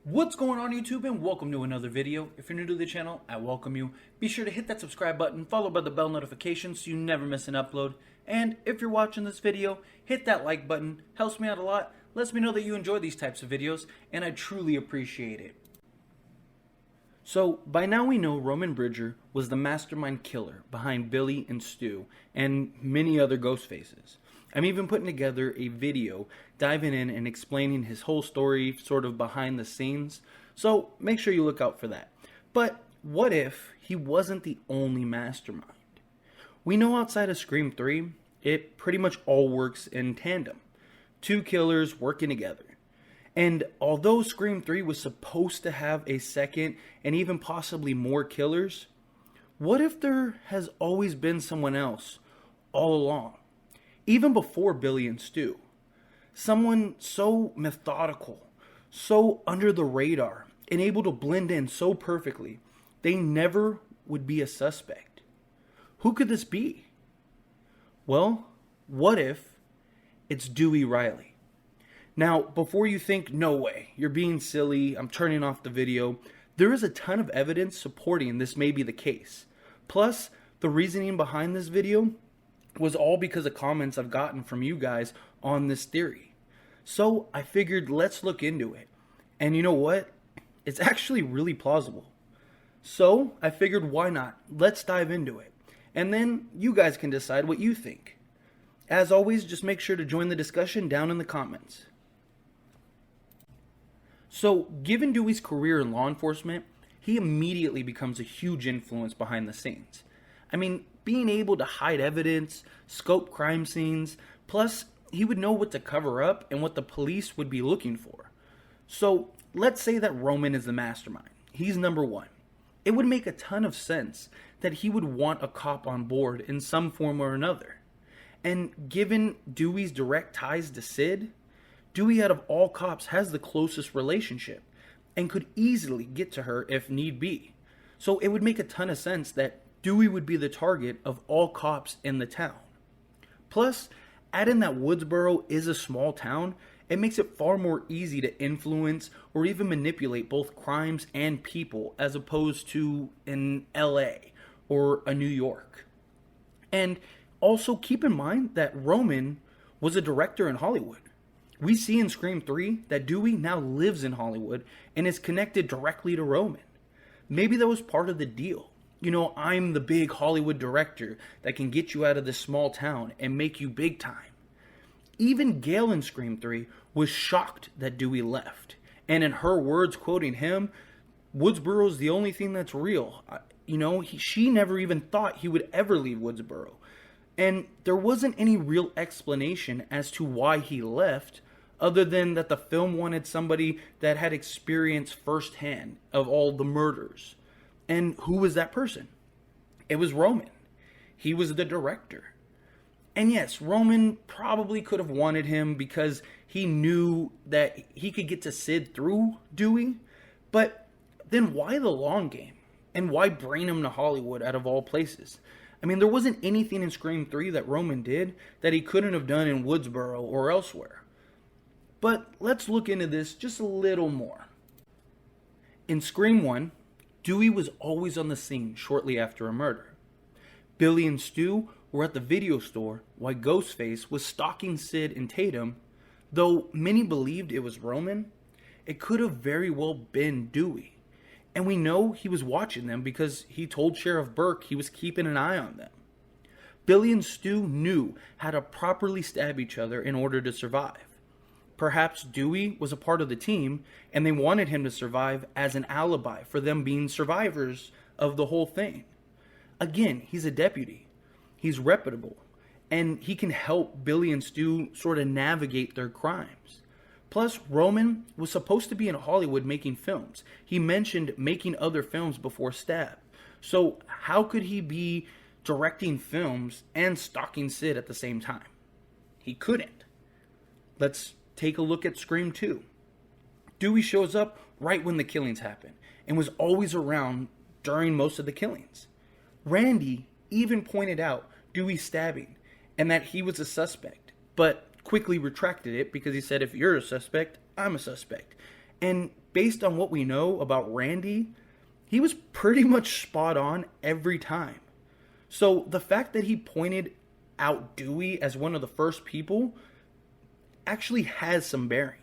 What's going on YouTube, and welcome to another video. If you're new to the channel, I welcome you. Be sure to hit that subscribe button followed by the bell notification so you never miss an upload. And if you're watching this video, hit that like button. Helps me out a lot, lets me know that you enjoy these types of videos, and I truly appreciate it. So by now we know Roman Bridger was the mastermind killer behind Billy and Stu and many other Ghostfaces. I'm even putting together a video diving in and explaining his whole story sort of behind the scenes, so make sure you look out for that. But what if he wasn't the only mastermind? We know outside of Scream 3, it pretty much all works in tandem. Two killers working together. And although Scream 3 was supposed to have a second and even possibly more killers, what if there has always been someone else all along? Even before Billy and Stu. Someone so methodical, so under the radar, and able to blend in so perfectly, they never would be a suspect. Who could this be? Well, what if it's Dewey Riley? Now, before you think, no way, you're being silly, I'm turning off the video, there is a ton of evidence supporting this may be the case. Plus, the reasoning behind this video was all because of comments I've gotten from you guys on this theory. So I figured let's look into it. And you know what? It's actually really plausible. So I figured why not? Let's dive into it. And then you guys can decide what you think. As always, just make sure to join the discussion down in the comments. So given Dewey's career in law enforcement, he immediately becomes a huge influence behind the scenes. I mean, being able to hide evidence, scope crime scenes, plus he would know what to cover up and what the police would be looking for. So let's say that Roman is the mastermind. He's number one. It would make a ton of sense that he would want a cop on board in some form or another. And given Dewey's direct ties to Sid, Dewey out of all cops has the closest relationship and could easily get to her if need be. So it would make a ton of sense that Dewey would be the target of all cops in the town. Plus, add in that Woodsboro is a small town, it makes it far more easy to influence or even manipulate both crimes and people as opposed to in LA or a New York. And also keep in mind that Roman was a director in Hollywood. We see in Scream 3 that Dewey now lives in Hollywood and is connected directly to Roman. Maybe that was part of the deal. You know, I'm the big Hollywood director that can get you out of this small town and make you big time. Even Gail in Scream 3 was shocked that Dewey left. And in her words, quoting him, Woodsboro's the only thing that's real. She never even thought he would ever leave Woodsboro. And there wasn't any real explanation as to why he left, other than that the film wanted somebody that had experience firsthand of all the murders. And who was that person? It was Roman. He was the director. And yes, Roman probably could have wanted him because he knew that he could get to Sid through Dewey. But then why the long game? And why bring him to Hollywood out of all places? I mean, there wasn't anything in Scream 3 that Roman did that he couldn't have done in Woodsboro or elsewhere. But let's look into this just a little more. In Scream 1, Dewey was always on the scene shortly after a murder. Billy and Stu were at the video store while Ghostface was stalking Sid and Tatum. Though many believed it was Roman, it could have very well been Dewey. And we know he was watching them because he told Sheriff Burke he was keeping an eye on them. Billy and Stu knew how to properly stab each other in order to survive. Perhaps Dewey was a part of the team, and they wanted him to survive as an alibi for them being survivors of the whole thing. Again, he's a deputy. He's reputable, and he can help Billy and Stu sort of navigate their crimes. Plus, Roman was supposed to be in Hollywood making films. He mentioned making other films before Stab. So how could he be directing films and stalking Sid at the same time? He couldn't. Let's take a look at Scream 2. Dewey shows up right when the killings happen and was always around during most of the killings. Randy even pointed out Dewey's stabbing and that he was a suspect, but quickly retracted it because he said, if you're a suspect, I'm a suspect. And based on what we know about Randy, he was pretty much spot on every time. So the fact that he pointed out Dewey as one of the first people actually has some bearing.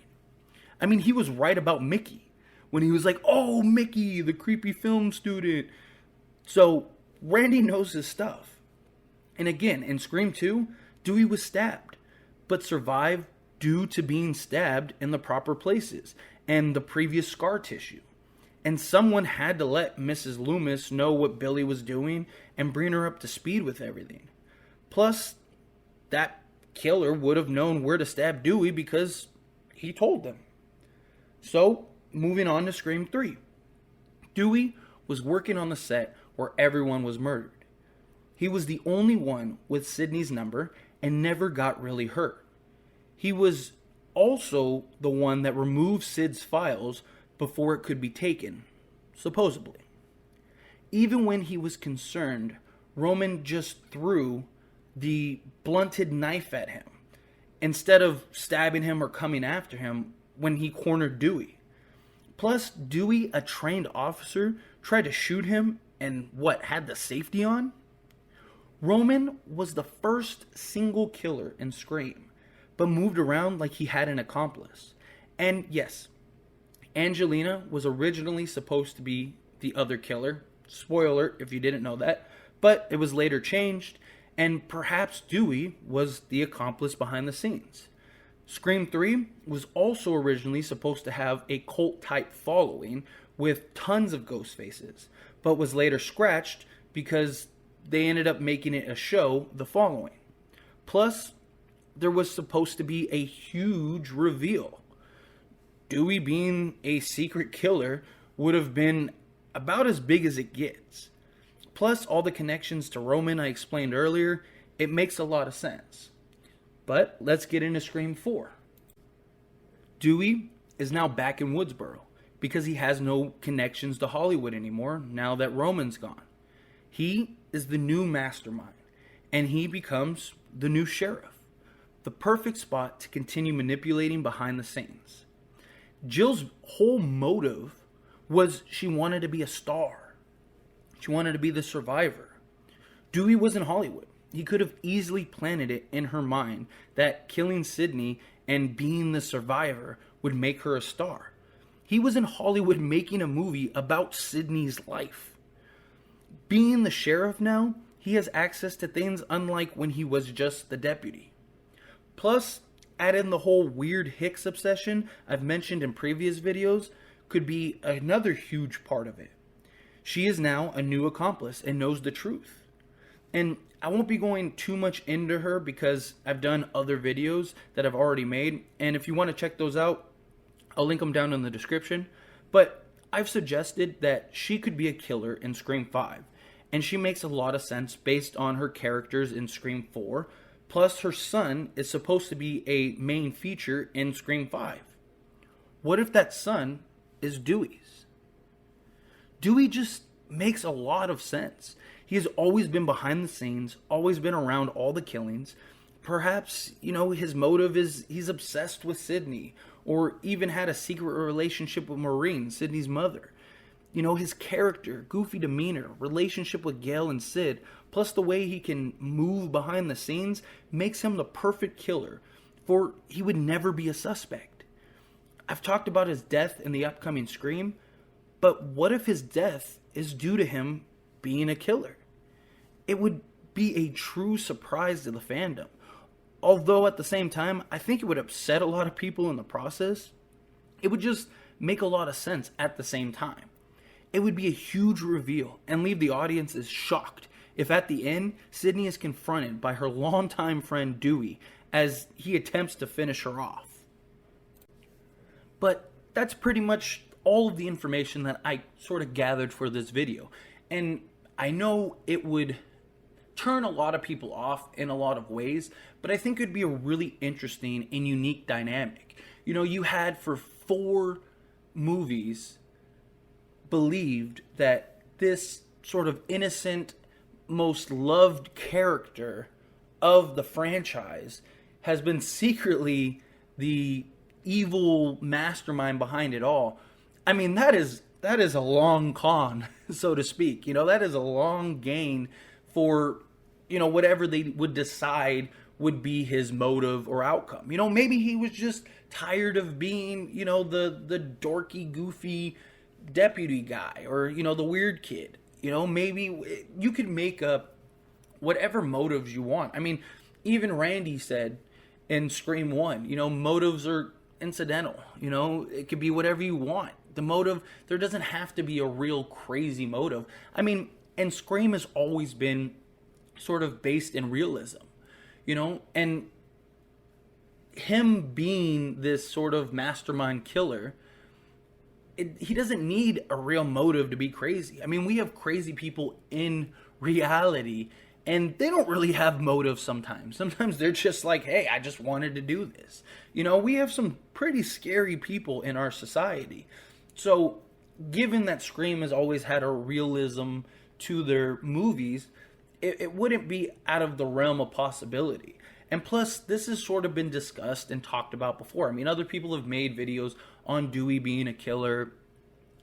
I mean, he was right about Mickey when he was like, "Oh, Mickey, the creepy film student." So Randy knows his stuff. And again, in Scream 2, Dewey was stabbed, but survived due to being stabbed in the proper places and the previous scar tissue. And someone had to let Mrs. Loomis know what Billy was doing and bring her up to speed with everything. Plus, that killer would have known where to stab Dewey because he told them. So, moving on to Scream 3. Dewey was working on the set where everyone was murdered. He was the only one with Sidney's number and never got really hurt. He was also the one that removed Sid's files before it could be taken, supposedly. Even when he was concerned, Roman just threw the blunted knife at him instead of stabbing him or coming after him when he cornered Dewey. Plus, Dewey, a trained officer, tried to shoot him and had the safety on? Roman was the first single killer in Scream, but moved around like he had an accomplice. And yes, Angelina was originally supposed to be the other killer. Spoiler if you didn't know that. But it was later changed, and perhaps Dewey was the accomplice behind the scenes. Scream 3 was also originally supposed to have a cult-type following with tons of Ghostfaces, but was later scratched because they ended up making it a show the following. Plus, there was supposed to be a huge reveal. Dewey being a secret killer would have been about as big as it gets. Plus, all the connections to Roman I explained earlier, it makes a lot of sense. But let's get into Scream 4. Dewey is now back in Woodsboro because he has no connections to Hollywood anymore now that Roman's gone. He is the new mastermind, and he becomes the new sheriff. The perfect spot to continue manipulating behind the scenes. Jill's whole motive was she wanted to be a star. She wanted to be the survivor. Dewey was in Hollywood. He could have easily planted it in her mind that killing Sidney and being the survivor would make her a star. He was in Hollywood making a movie about Sidney's life. Being the sheriff now, he has access to things unlike when he was just the deputy. Plus, add in the whole weird Hicks obsession I've mentioned in previous videos could be another huge part of it. She is now a new accomplice and knows the truth. And I won't be going too much into her because I've done other videos that I've already made. And if you want to check those out, I'll link them down in the description. But I've suggested that she could be a killer in Scream 5. And she makes a lot of sense based on her characters in Scream 4. Plus, her son is supposed to be a main feature in Scream 5. What if that son is Dewey's? Dewey just makes a lot of sense. He has always been behind the scenes, always been around all the killings. Perhaps, his motive is he's obsessed with Sidney, or even had a secret relationship with Maureen, Sidney's mother. His character, goofy demeanor, relationship with Gail and Sid, plus the way he can move behind the scenes makes him the perfect killer, for he would never be a suspect. I've talked about his death in the upcoming Scream, but what if his death is due to him being a killer? It would be a true surprise to the fandom. Although at the same time, I think it would upset a lot of people in the process. It would just make a lot of sense at the same time. It would be a huge reveal and leave the audiences shocked if at the end, Sidney is confronted by her longtime friend Dewey as he attempts to finish her off. But that's pretty much all of the information that I sort of gathered for this video. And I know it would turn a lot of people off in a lot of ways, but I think it'd be a really interesting and unique dynamic. You had for 4 movies believed that this sort of innocent, most loved character of the franchise has been secretly the evil mastermind behind it all. I mean, that is a long con, so to speak. That is a long gain for, whatever they would decide would be his motive or outcome. Maybe he was just tired of being, the dorky, goofy deputy guy, or, the weird kid. Maybe you could make up whatever motives you want. I mean, even Randy said in Scream 1, motives are incidental. It could be whatever you want. The motive, there doesn't have to be a real crazy motive. I mean, and Scream has always been sort of based in realism, and him being this sort of mastermind killer, he doesn't need a real motive to be crazy. I mean, we have crazy people in reality, and they don't really have motives sometimes. Sometimes they're just like, hey, I just wanted to do this. We have some pretty scary people in our society. So, given that Scream has always had a realism to their movies, it wouldn't be out of the realm of possibility. And plus, this has sort of been discussed and talked about before. I mean, other people have made videos on Dewey being a killer,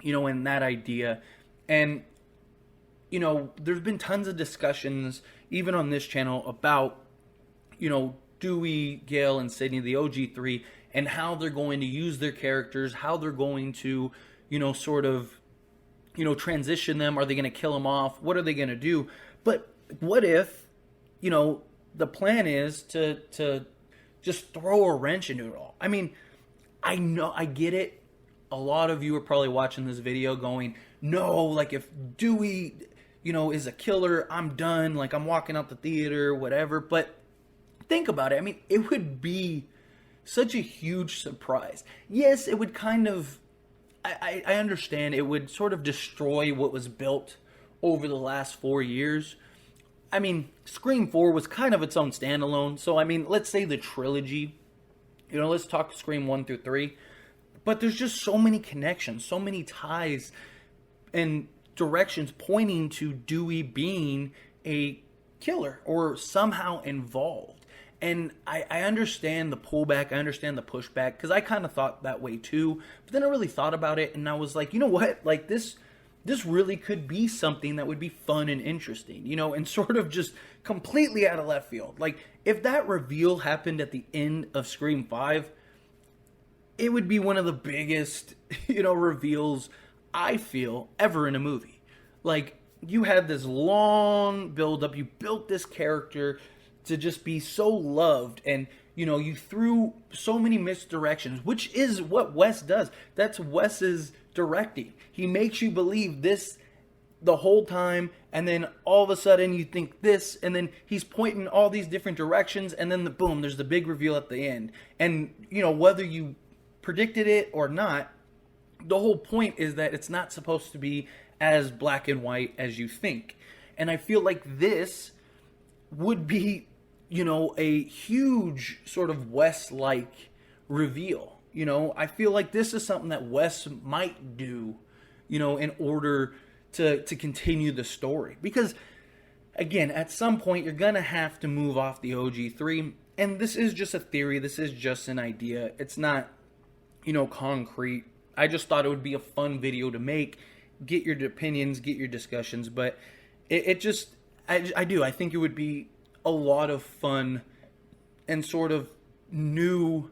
and that idea. And, there's been tons of discussions, even on this channel, about, Dewey, Gale, and Sydney, the OG3, and how they're going to use their characters, how they're going to, sort of, transition them. Are they going to kill them off? What are they going to do? But what if, the plan is to just throw a wrench into it all? I mean, I know, I get it. A lot of you are probably watching this video going, no, like if Dewey, is a killer, I'm done. Like I'm walking out the theater, whatever. But think about it. I mean, it would be such a huge surprise. Yes, it would kind of, I understand, it would sort of destroy what was built over the last 4 years. I mean, Scream 4 was kind of its own standalone. So, I mean, let's say the trilogy, let's talk Scream 1 through 3. But there's just so many connections, so many ties and directions pointing to Dewey being a killer or somehow involved. And I understand the pullback, I understand the pushback, because I kind of thought that way too. But then I really thought about it, and I was like, you know what? Like this really could be something that would be fun and interesting, and sort of just completely out of left field. Like, if that reveal happened at the end of Scream 5, it would be one of the biggest, reveals I feel ever in a movie. Like, you had this long build-up, you built this character to just be so loved, and you threw so many misdirections, which is what Wes does. That's Wes's directing. He makes you believe this the whole time, and then all of a sudden you think this, and then he's pointing all these different directions, and then boom, there's the big reveal at the end. And whether you predicted it or not, the whole point is that it's not supposed to be as black and white as you think. And I feel like this would be a huge sort of Wes-like reveal. I feel like this is something that Wes might do, in order to continue the story. Because, again, at some point, you're going to have to move off the OG3. And this is just a theory. This is just an idea. It's not, concrete. I just thought it would be a fun video to make. Get your opinions, get your discussions. But it just, I think it would be a lot of fun and sort of new.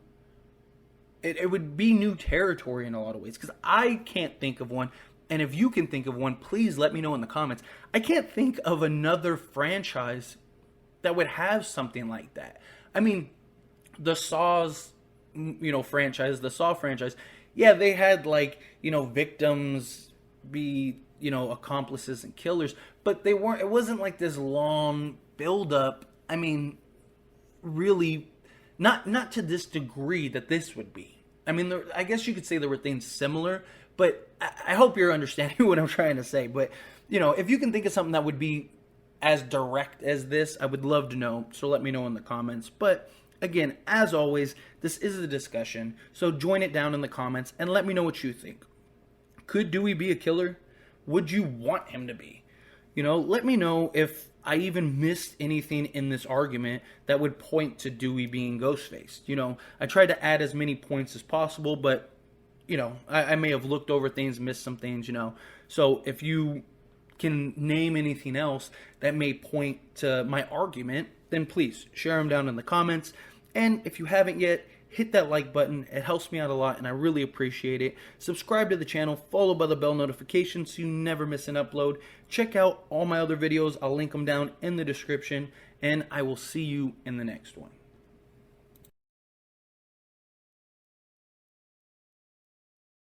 It would be new territory in a lot of ways, because I can't think of one. And if you can think of one, please let me know in the comments. I can't think of another franchise that would have something like that. I mean, the Saw's, franchise, the Saw franchise, yeah, they had victims be, accomplices and killers, but it wasn't like this long build up. I mean, really, not to this degree that this would be. I mean, I guess you could say there were things similar, but I hope you're understanding what I'm trying to say. But, if you can think of something that would be as direct as this, I would love to know. So let me know in the comments. But again, as always, this is a discussion. So join it down in the comments and let me know what you think. Could Dewey be a killer? Would you want him to be? Let me know if I even missed anything in this argument that would point to Dewey being Ghostface. I tried to add as many points as possible, but I may have looked over things, missed some things, So if you can name anything else that may point to my argument, then please share them down in the comments. And if you haven't yet, hit that like button. It helps me out a lot, and I really appreciate it. Subscribe to the channel, followed by the bell notification so you never miss an upload. Check out all my other videos. I'll link them down in the description, and I will see you in the next one.